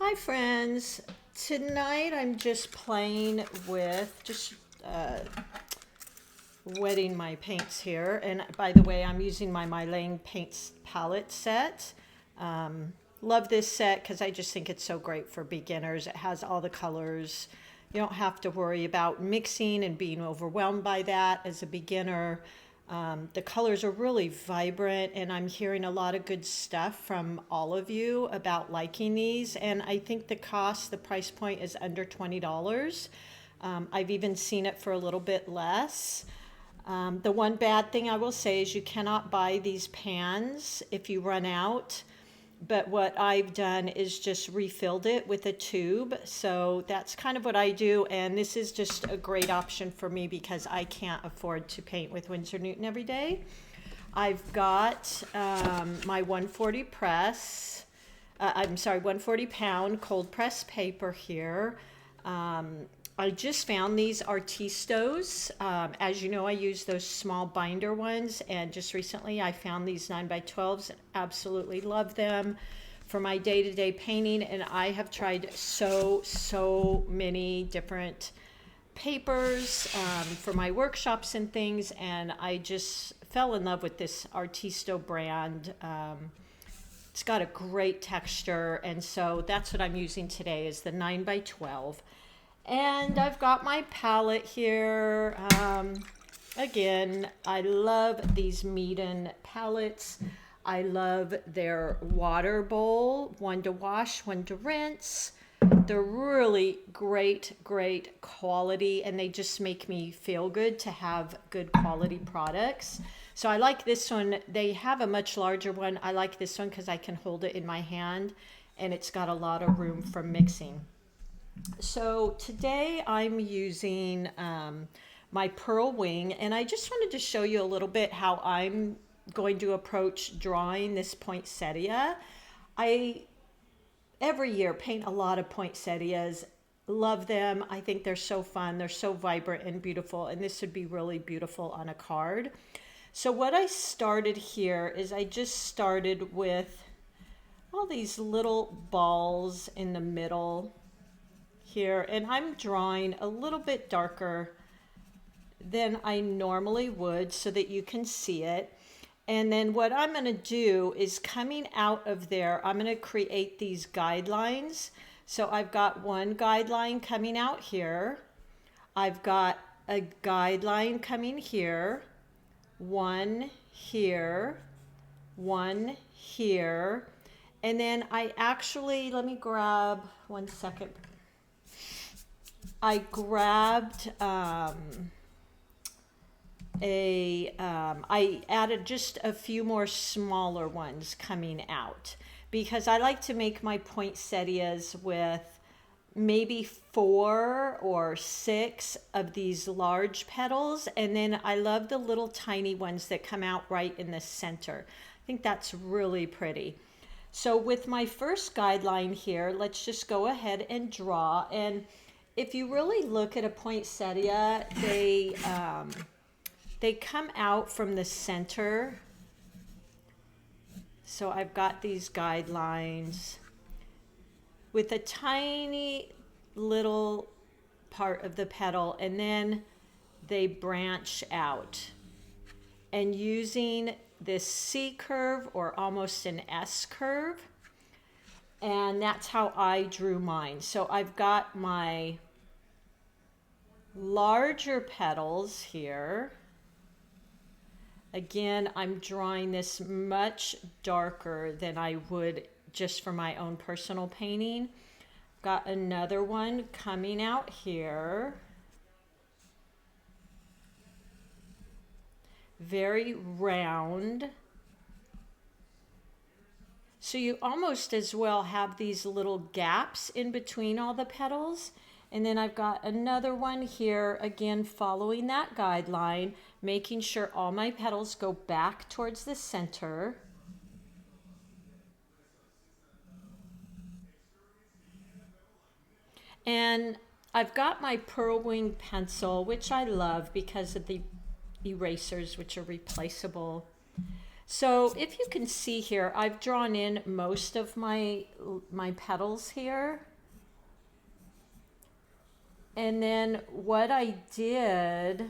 Hi friends, tonight I'm just playing with, wetting my paints here. And by the way, I'm using my MeiLiang paints palette set. Love this set because I just think it's so great for beginners. It has all the colors. You don't have to worry about mixing and being overwhelmed by that as a beginner. The colors are really vibrant, and I'm hearing a lot of good stuff from all of you about liking these. And I think the price point is under $20. I've even seen it for a little bit less. The one bad thing I will say is you cannot buy these pans if you run out. But what I've done is just refilled it with a tube. So that's kind of what I do. And this is just a great option for me because I can't afford to paint with Winsor Newton every day. I've got my 140 press, 140 pound cold press paper here. I just found these Artistos. As you know, I use those small binder ones, and just recently I found these 9x12s. Absolutely love them for my day-to-day painting, and I have tried so many different papers for my workshops and things, and I just fell in love with this Artisto brand. It's got a great texture, and so that's what I'm using today is the 9x12. And I've got my palette here. Again, I love these Meeden palettes. I love their water bowl, one to wash, one to rinse. They're really great quality, and they just make me feel good to have good quality products. So I like this one. They have a much larger one. I like this one because I can hold it in my hand, and it's got a lot of room for mixing. So today I'm using my Pearl Wing, and I just wanted to show you a little bit how I'm going to approach drawing this poinsettia. I every year paint a lot of poinsettias. Love them. I think they're so fun. They're so vibrant and beautiful, and this would be really beautiful on a card. So what I started here is I just started with all these little balls in the middle here, and I'm drawing a little bit darker than I normally would so that you can see it. And then what I'm going to do is coming out of there, I'm going to create these guidelines. So I've got one guideline coming out here. I've got a guideline coming here, one here, one here. And then I actually, let me grab 1 second. I grabbed I added just a few more smaller ones coming out because I like to make my poinsettias with maybe 4 or 6 of these large petals, and then I love the little tiny ones that come out right in the center. I think that's really pretty. So with my first guideline here, let's just go ahead and draw. And if you really look at a poinsettia, they come out from the center. So I've got these guidelines with a tiny little part of the petal, and then they branch out. And using this C curve or almost an S curve, and that's how I drew mine. So I've got my larger petals here. Again, I'm drawing this much darker than I would just for my own personal painting. Got another one coming out here. Very round. So you almost as well have these little gaps in between all the petals. And then I've got another one here, again, following that guideline, making sure all my petals go back towards the center. And I've got my Pearl Wing pencil, which I love because of the erasers, which are replaceable. So if you can see here, I've drawn in most of my petals here. And then what I did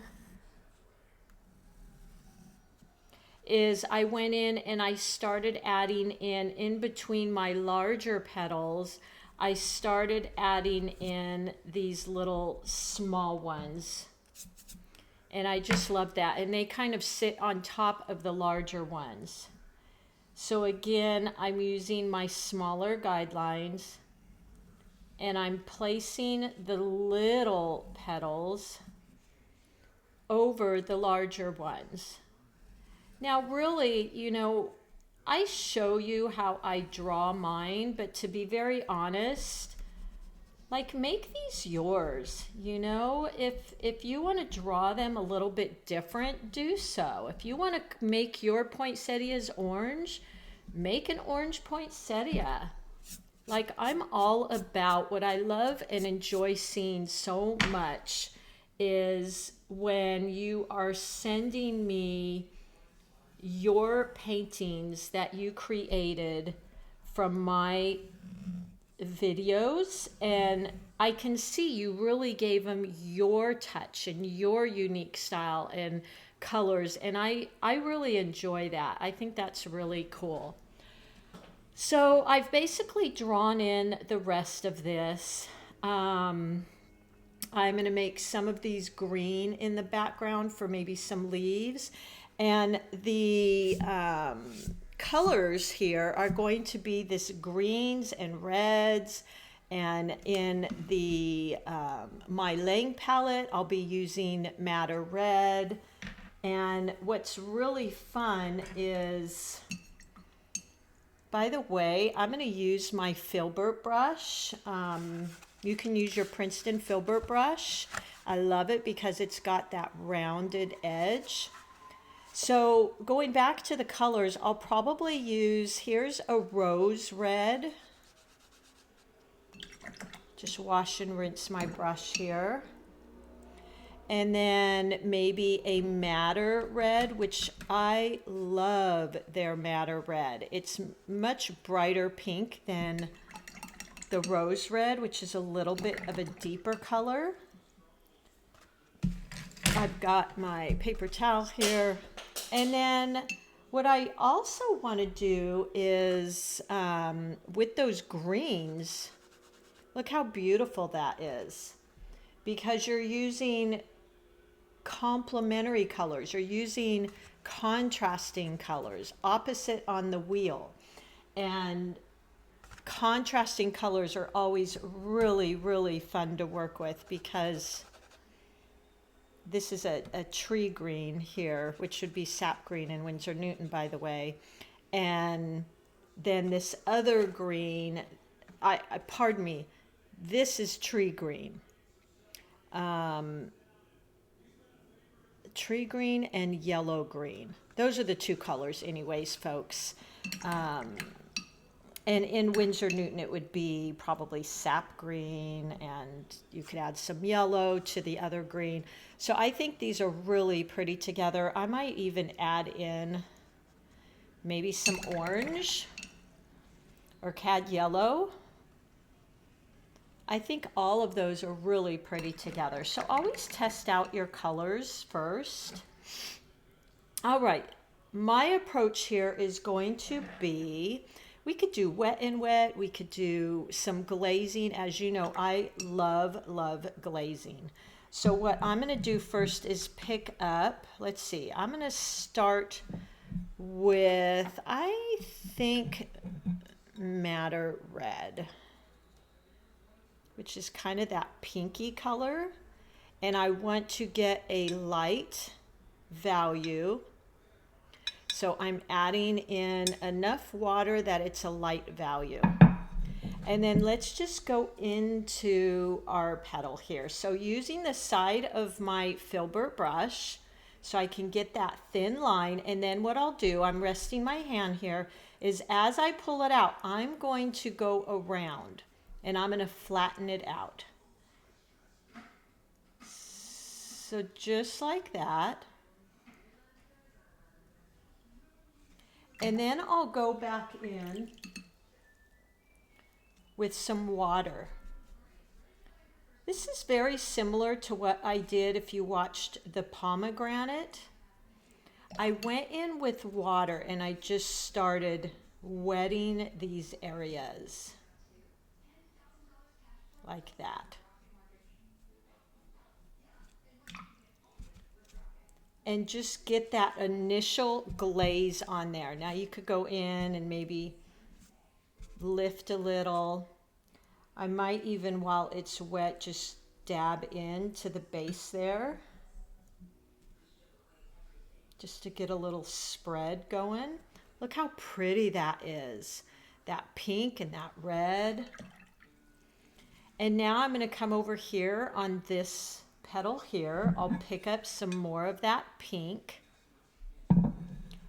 is I went in and I started adding in between my larger petals, I started adding in these little small ones. And I just love that. And they kind of sit on top of the larger ones. So again, I'm using my smaller guidelines and I'm placing the little petals over the larger ones. Now, really, you know, I show you how I draw mine, but to be very honest, like, make these yours, you know? If you want to draw them a little bit different, do so. If you want to make your poinsettias orange, make an orange poinsettia. Like, I'm all about what I love and enjoy seeing so much is when you are sending me your paintings that you created from my videos, and I can see you really gave them your touch and your unique style and colors, and I really enjoy that. I think that's really cool. So I've basically drawn in the rest of this. I'm going to make some of these green in the background for maybe some leaves. And the colors here are going to be this greens and reds. And in the MeiLiang palette, I'll be using madder red. And what's really fun is, by the way, I'm going to use my filbert brush. You can use your Princeton filbert brush. I love it because it's got that rounded edge. So going back to the colors, I'll probably use, here's a rose red. Just wash and rinse my brush here. And then maybe a madder red, which I love their madder red. It's much brighter pink than the rose red, which is a little bit of a deeper color. I've got my paper towel here. And then what I also want to do is with those greens, look how beautiful that is. Because you're using complementary colors, you're using contrasting colors, opposite on the wheel. And contrasting colors are always really, really fun to work with, because this is a tree green here, which should be sap green in Winsor Newton, by the way. And then this other green, pardon me, this is tree green. Tree green and yellow green. Those are the two colors anyways, folks. And in Winsor Newton, it would be probably sap green, and you could add some yellow to the other green. So I think these are really pretty together. I might even add in maybe some orange or cad yellow. I think all of those are really pretty together. So always test out your colors first. All right, my approach here is going to be, we could do wet and wet. We could do some glazing. As you know, I love, love glazing. So what I'm going to do first is pick up, let's see, I'm going to start with, I think, madder red, which is kind of that pinky color. And I want to get a light value. So I'm adding in enough water that it's a light value. And then let's just go into our petal here. So using the side of my filbert brush, so I can get that thin line. And then what I'll do, I'm resting my hand here, is as I pull it out, I'm going to go around and I'm going to flatten it out. So just like that. And then I'll go back in with some water. This is very similar to what I did if you watched the pomegranate. I went in with water and I just started wetting these areas like that. And just get that initial glaze on there. Now you could go in and maybe lift a little. I might even, while it's wet, just dab into the base there, just to get a little spread going. Look how pretty that is. That pink and that red. And now I'm going to come over here on this petal here. I'll pick up some more of that pink.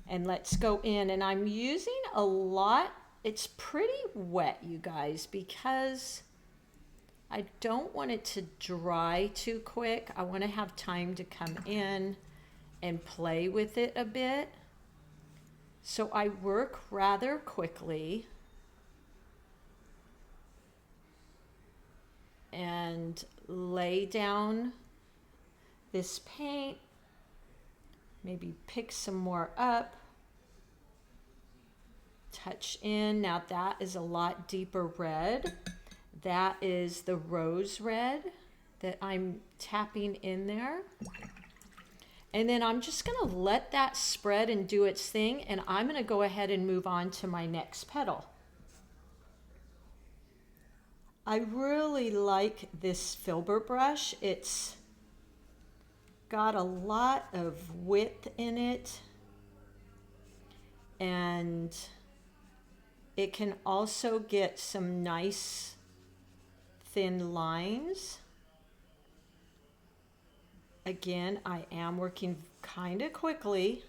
And let's go in. And I'm using a lot. It's pretty wet, you guys, because I don't want it to dry too quick. I want to have time to come in and play with it a bit. So I work rather quickly and lay down this paint, maybe pick some more up, touch in. Now that is a lot deeper red. That is the rose red that I'm tapping in there. And then I'm just gonna let that spread and do its thing, and I'm gonna go ahead and move on to my next petal. I really like this filbert brush. It's got a lot of width in it, and it can also get some nice thin lines. Again, I am working kind of quickly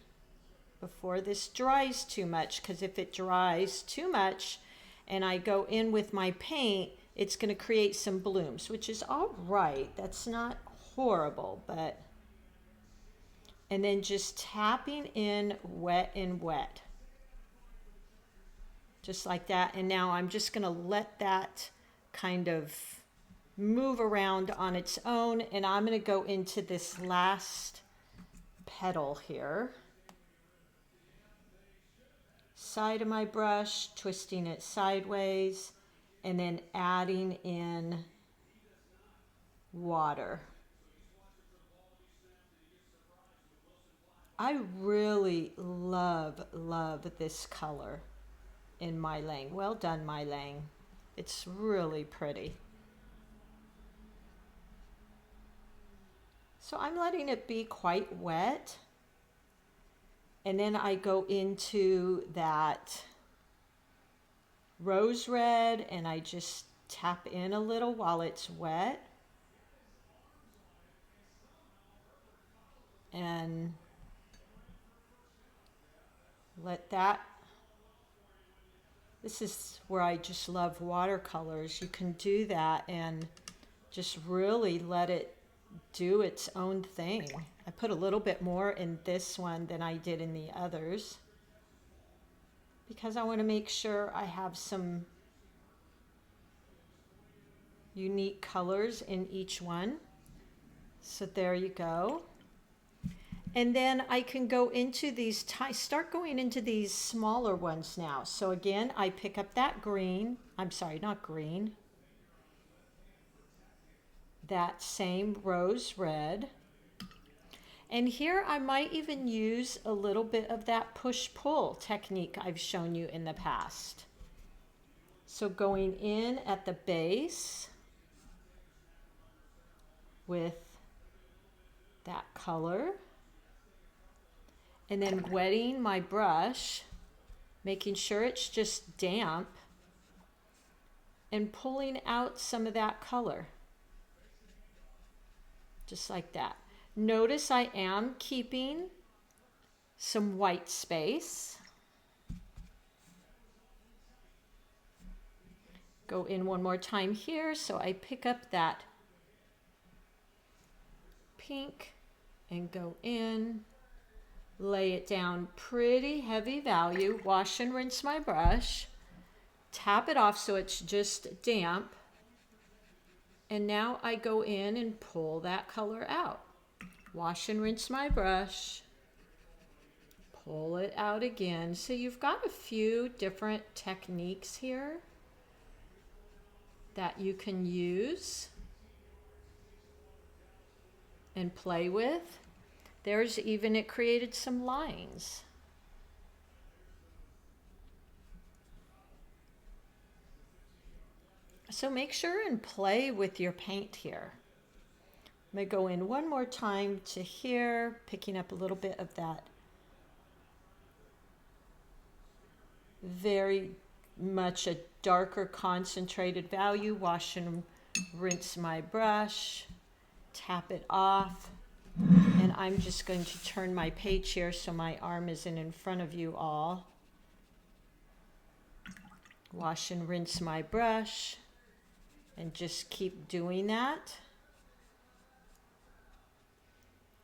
before this dries too much, because if it dries too much and I go in with my paint, it's going to create some blooms, which is all right. That's not horrible, but... And then just tapping in wet and wet. Just like that. And now I'm just going to let that kind of move around on its own, and I'm going to go into this last petal here. Side of my brush, twisting it sideways, and then adding in water. I really love this color in MeiLiang. Well done, MeiLiang. It's really pretty. So I'm letting it be quite wet. And then I go into that rose red and I just tap in a little while it's wet. And let that, this is where I just love watercolors. You can do that and just really let it do its own thing. I put a little bit more in this one than I did in the others because I want to make sure I have some unique colors in each one. So there you go. And then I can go into these, start going into these smaller ones now. So again, I pick up that green, I'm sorry, not green, that same rose red. And here I might even use a little bit of that push-pull technique I've shown you in the past. So going in at the base with that color, and then wetting my brush, making sure it's just damp, and pulling out some of that color. Just like that. Notice I am keeping some white space. Go in one more time here, so I pick up that pink and go in lay it down pretty heavy value, wash and rinse my brush, tap it off so it's just damp, and now I go in and pull that color out. Wash and rinse my brush, pull it out again. So you've got a few different techniques here that you can use and play with. There's even, it created some lines. So make sure and play with your paint here. I'm going to go in one more time to here, picking up a little bit of that very much a darker concentrated value. Wash and rinse my brush, tap it off. And I'm just going to turn my page here so my arm isn't in front of you all. Wash and rinse my brush and just keep doing that.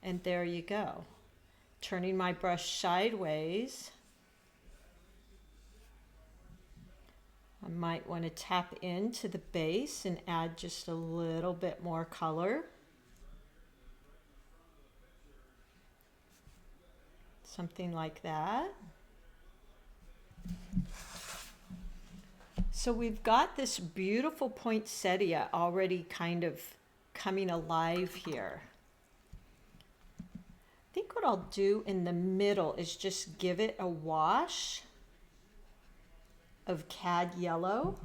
And there you go. Turning my brush sideways. I might want to tap into the base and add just a little bit more color. Something like that. So we've got this beautiful poinsettia already kind of coming alive here. I think what I'll do in the middle is just give it a wash of cad yellow.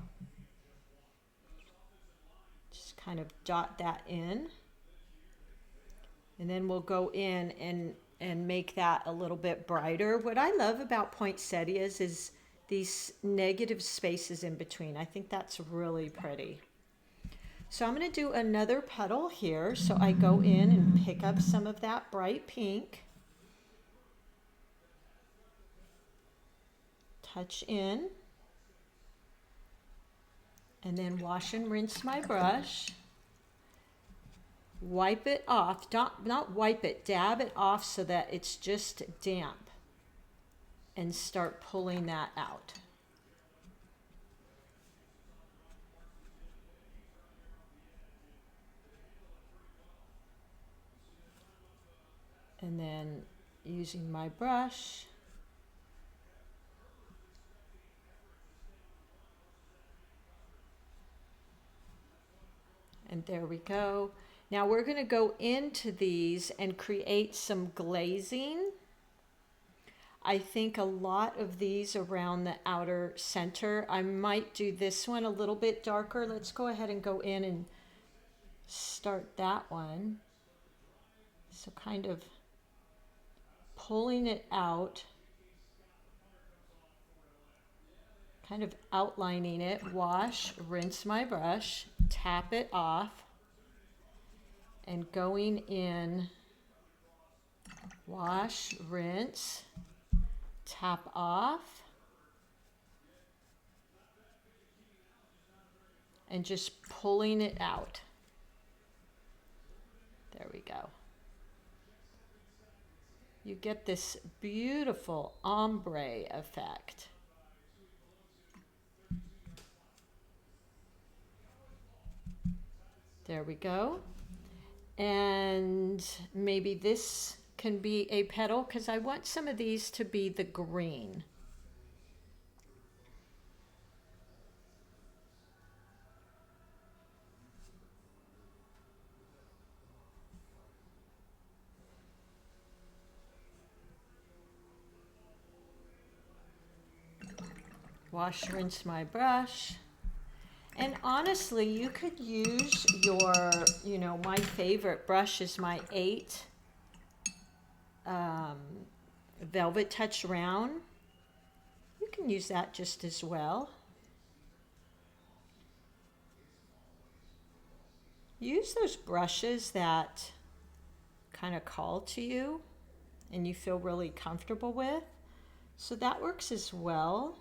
Just kind of dot that in. And then we'll go in and make that a little bit brighter. What I love about poinsettias is these negative spaces in between. I think that's really pretty. So I'm going to do another petal here. So I go in and pick up some of that bright pink. Touch in. And then wash and rinse my brush. Wipe it off, not wipe it, dab it off so that it's just damp, and start pulling that out. And then using my brush, and there we go. Now we're going to go into these and create some glazing. I think a lot of these around the outer center. I might do this one a little bit darker. Let's go ahead and go in and start that one. So kind of pulling it out, kind of outlining it. Wash, rinse my brush, tap it off. And going in, wash, rinse, tap off, and just pulling it out. There we go. You get this beautiful ombre effect. There we go. And maybe this can be a petal because I want some of these to be the green. Wash, rinse my brush. And honestly, you could use your, my favorite brush is my 8 Velvet Touch Round. You can use that just as well. Use those brushes that kind of call to you and you feel really comfortable with. So that works as well.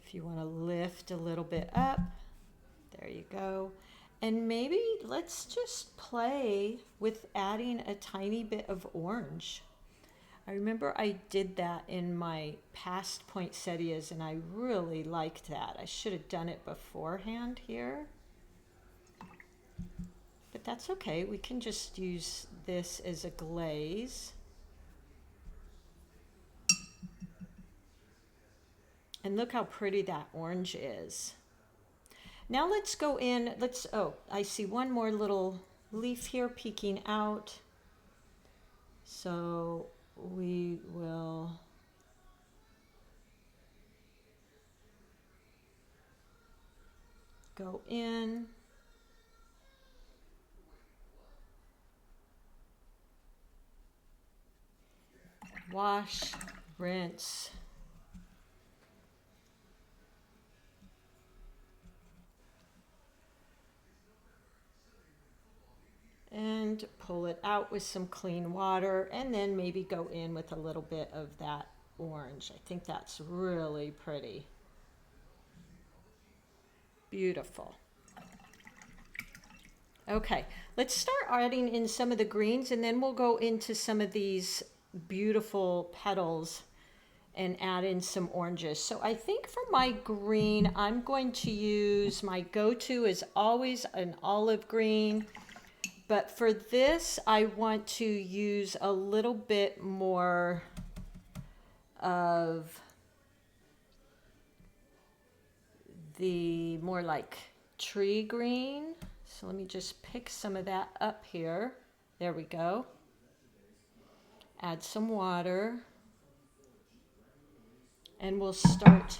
If you want to lift a little bit up, there you go. And maybe let's just play with adding a tiny bit of orange. I remember I did that in my past poinsettias and I really liked that. I should have done it beforehand here. But that's okay. We can just use this as a glaze. And look how pretty that orange is. Now let's go in, oh, I see one more little leaf here peeking out. So we will go in. Wash, rinse. And pull it out with some clean water and then maybe go in with a little bit of that orange. I think that's really pretty. Beautiful. Okay, let's start adding in some of the greens and then we'll go into some of these beautiful petals and add in some oranges. So I think for my green, I'm going to use, my go-to is always an olive green. But for this, I want to use a little bit more of the more like tree green. So let me just pick some of that up here. There we go. Add some water. And we'll start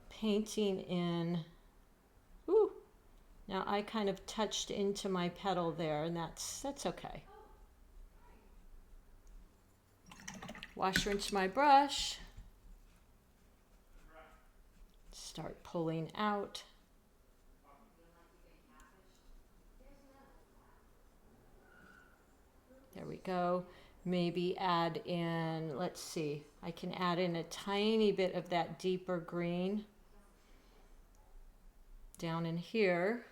painting in. Ooh. Now I kind of touched into my petal there, and that's okay. Wash, rinse my brush. Start pulling out. There we go. Maybe add in, let's see, I can add in a tiny bit of that deeper green down in here.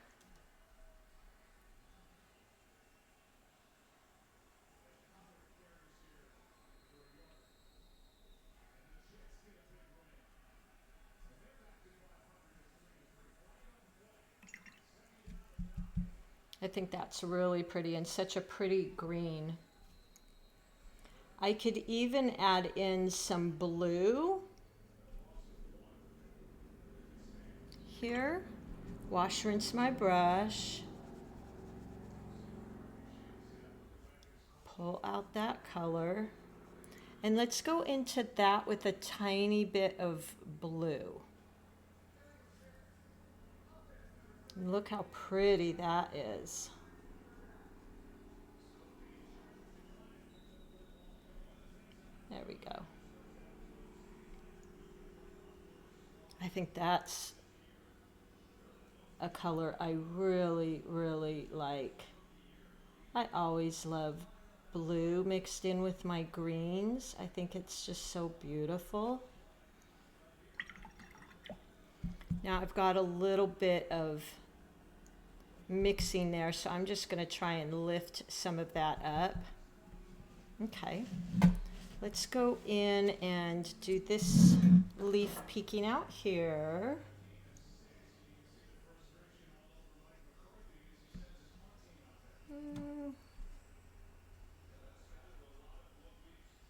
I think that's really pretty and such a pretty green. I could even add in some blue here. Wash, rinse my brush. Pull out that color. And let's go into that with a tiny bit of blue. And look how pretty that is. There we go. I think that's a color I really, really like. I always love blue mixed in with my greens. I think it's just so beautiful. Now I've got a little bit of mixing there, so I'm just going to try and lift some of that up. Okay, let's go in and do this leaf peeking out here.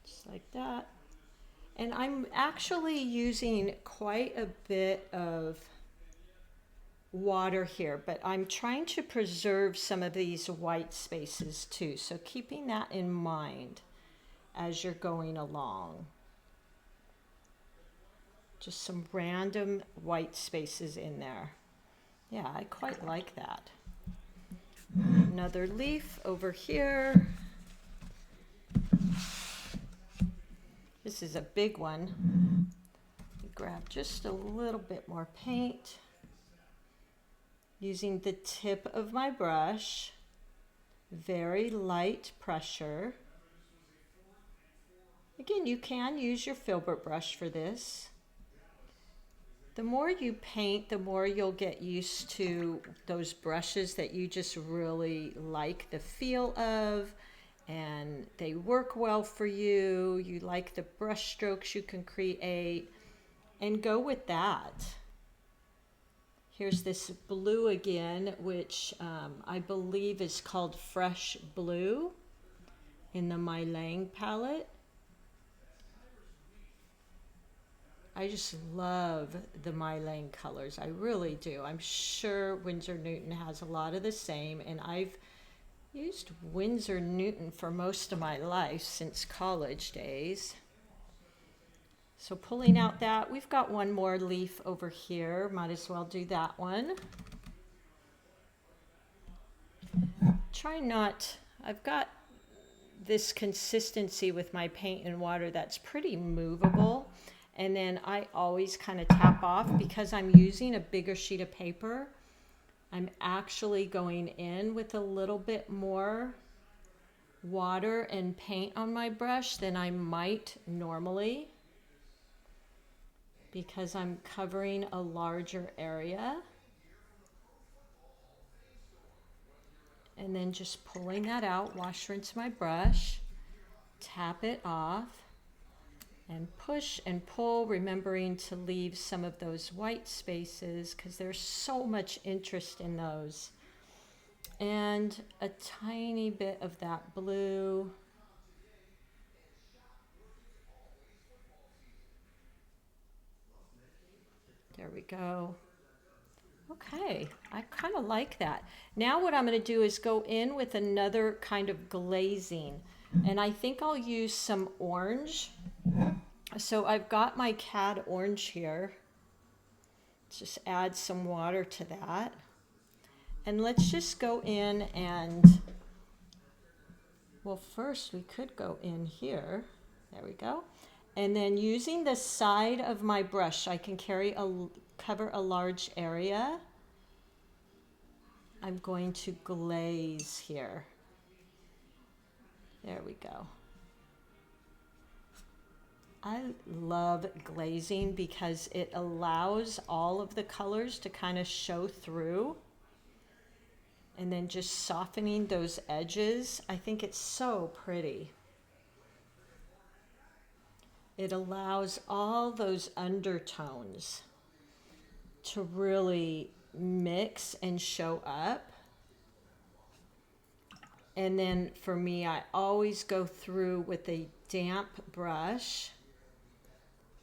Just like that. And I'm actually using quite a bit of water here, but I'm trying to preserve some of these white spaces too. So keeping that in mind as you're going along. Just some random white spaces in there. Yeah, I quite like that. Another leaf over here. This is a big one. Grab just a little bit more paint. Using the tip of my brush, very light pressure. Again, you can use your filbert brush for this. The more you paint, the more you'll get used to those brushes that you just really like the feel of, and they work well for you. You like the brush strokes you can create, and go with that. Here's this blue again, which I believe is called Fresh Blue in the MeiLiang palette. I just love the MeiLang colors. I really do. I'm sure Winsor Newton has a lot of the same, and I've used Winsor Newton for most of my life since college days. So pulling out that, we've got one more leaf over here. Might as well do that one. Try not, I've got this consistency with my paint and water that's pretty movable. And then I always kind of tap off because I'm using a bigger sheet of paper. I'm actually going in with a little bit more water and paint on my brush than I might normally, because I'm covering a larger area. And then just pulling that out, wash, rinse my brush, tap it off, and push and pull, remembering to leave some of those white spaces because there's so much interest in those. And a tiny bit of that blue. There we go. Okay, I kind of like that. Now what I'm going to do is go in with another kind of glazing. And I think I'll use some orange. So I've got my cad orange here. Just add some water to that. And let's just go in and, well, first we could go in here. There we go. And then using the side of my brush, I can cover a large area. I'm going to glaze here. There we go. I love glazing because it allows all of the colors to kind of show through. And then just softening those edges. I think it's so pretty. It allows all those undertones to really mix and show up. And then for me, I always go through with a damp brush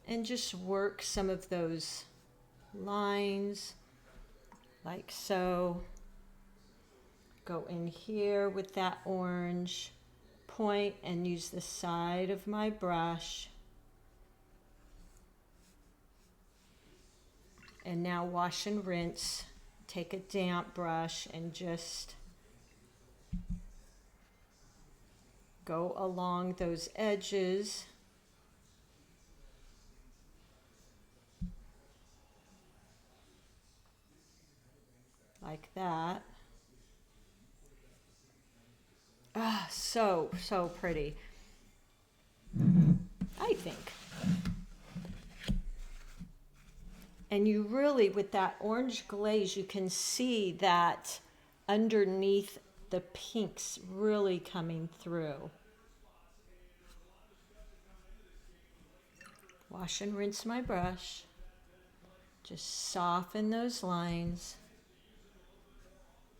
and just work some of those lines like so. Go in here with that orange, point and use the side of my brush. And now wash and rinse. Take a damp brush and just go along those edges. Like that. Ah, so pretty. I think. And you really, with that orange glaze, you can see that underneath the pinks really coming through. Wash and rinse my brush. Just soften those lines.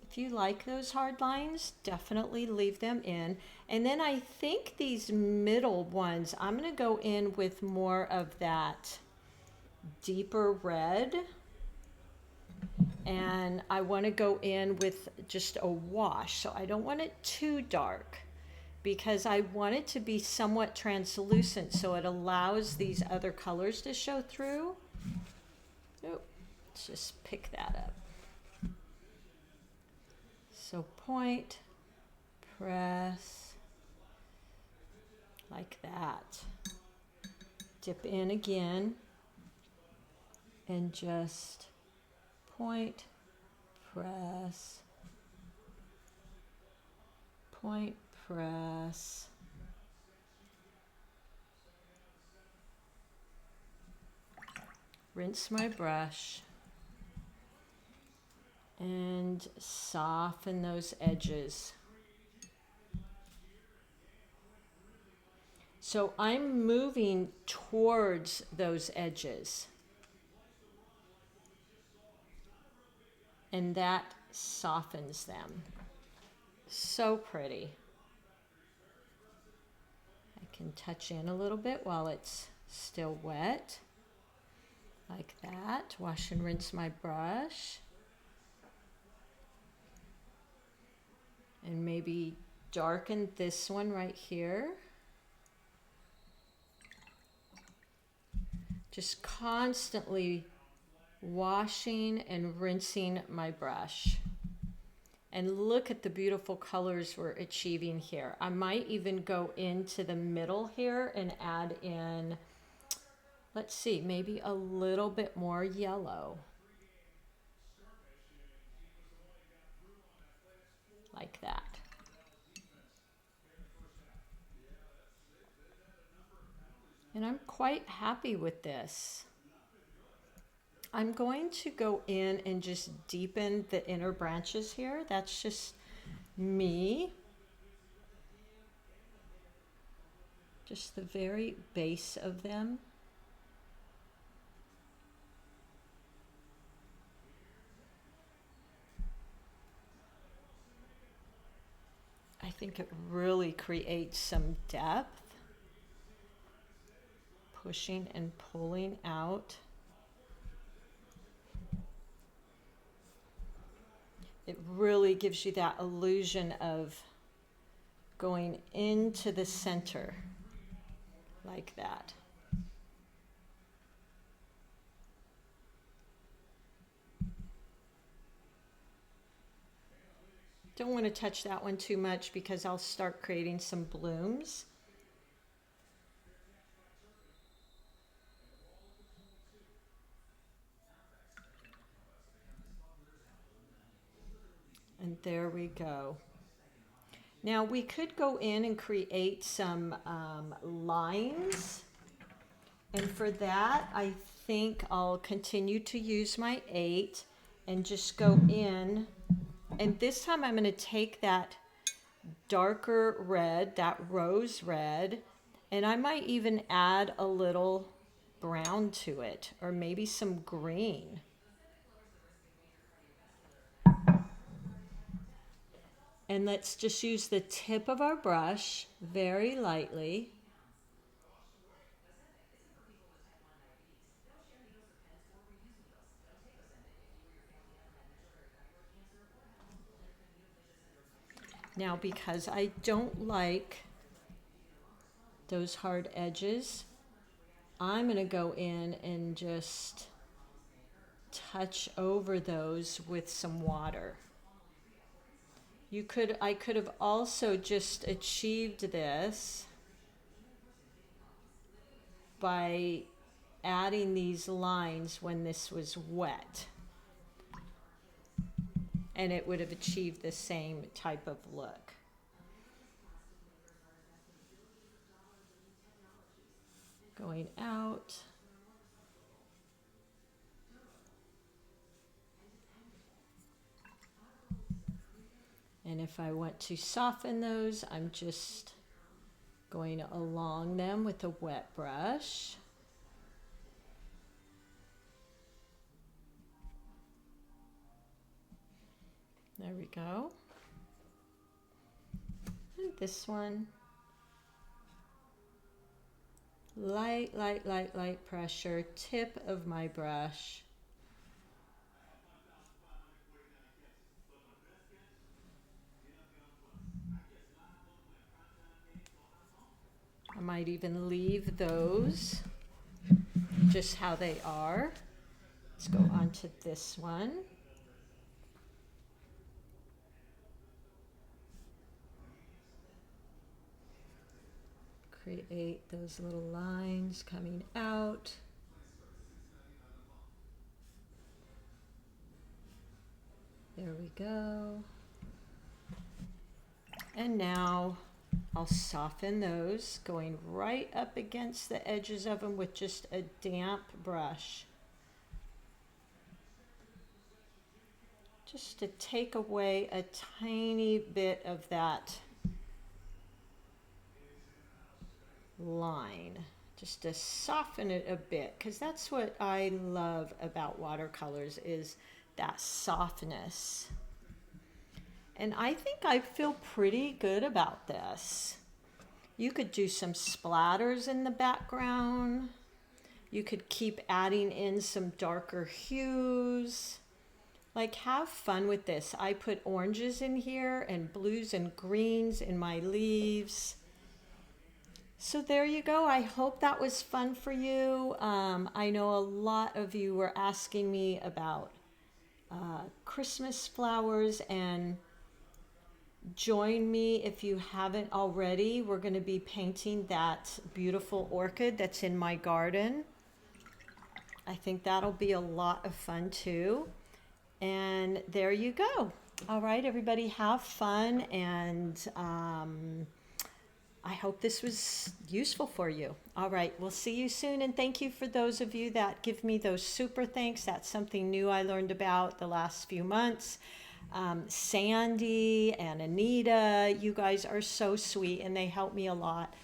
If you like those hard lines, definitely leave them in. And then I think these middle ones, I'm going to go in with more of that deeper red. And I want to go in with just a wash. So I don't want it too dark because I want it to be somewhat translucent so it allows these other colors to show through. Oh, let's just pick that up. So point, press, like that. Dip in again and just point, press, point, press. rinse my brush, and soften those edges. So I'm moving towards those edges, and that softens them. So pretty. I can touch in a little bit while it's still wet, like that. Wash and rinse my brush. And maybe darken this one right here. Just constantly washing and rinsing my brush. And look at the beautiful colors we're achieving here. I might even go into the middle here and add in, let's see, maybe a little bit more yellow. Like that. And I'm quite happy with this. I'm going to go in and just deepen the inner branches here. That's just me. Just the very base of them. I think it really creates some depth. Pushing and pulling out. It really gives you that illusion of going into the center, like that. Don't want to touch that one too much because I'll start creating some blooms. And there we go. Now we could go in and create some lines. And for that, I think I'll continue to use my 8 and just go in. And this time I'm going to take that darker red, that rose red, and I might even add a little brown to it, or maybe some green. And let's just use the tip of our brush very lightly. Now, because I don't like those hard edges, I'm going to go in and just touch over those with some water. I could have also just achieved this by adding these lines when this was wet. And it would have achieved the same type of look. Going out. And if I want to soften those, I'm just going along them with a wet brush. There we go. And this one. Light, light, light, light pressure, tip of my brush. I might even leave those just how they are. Let's go on to this one. Create those little lines coming out. There we go. And now I'll soften those, going right up against the edges of them with just a damp brush. just to take away a tiny bit of that line, just to soften it a bit, because that's what I love about watercolors, is that softness. And I think I feel pretty good about this. You could do some splatters in the background. You could keep adding in some darker hues. Like, have fun with this. I put oranges in here and blues and greens in my leaves. So there you go. I hope that was fun for you. I know a lot of you were asking me about Christmas flowers, and join me if you haven't already. We're going to be painting that beautiful orchid that's in my garden. I think that'll be a lot of fun too. And there you go. All right, everybody, have fun, and I hope this was useful for you. All right, we'll see you soon, and thank you for those of you that give me those super thanks. That's something new I learned about the last few months. Sandy and Anita, you guys are so sweet, and they help me a lot.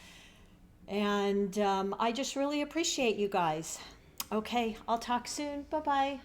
And I just really appreciate you guys. Okay, I'll talk soon. Bye-bye.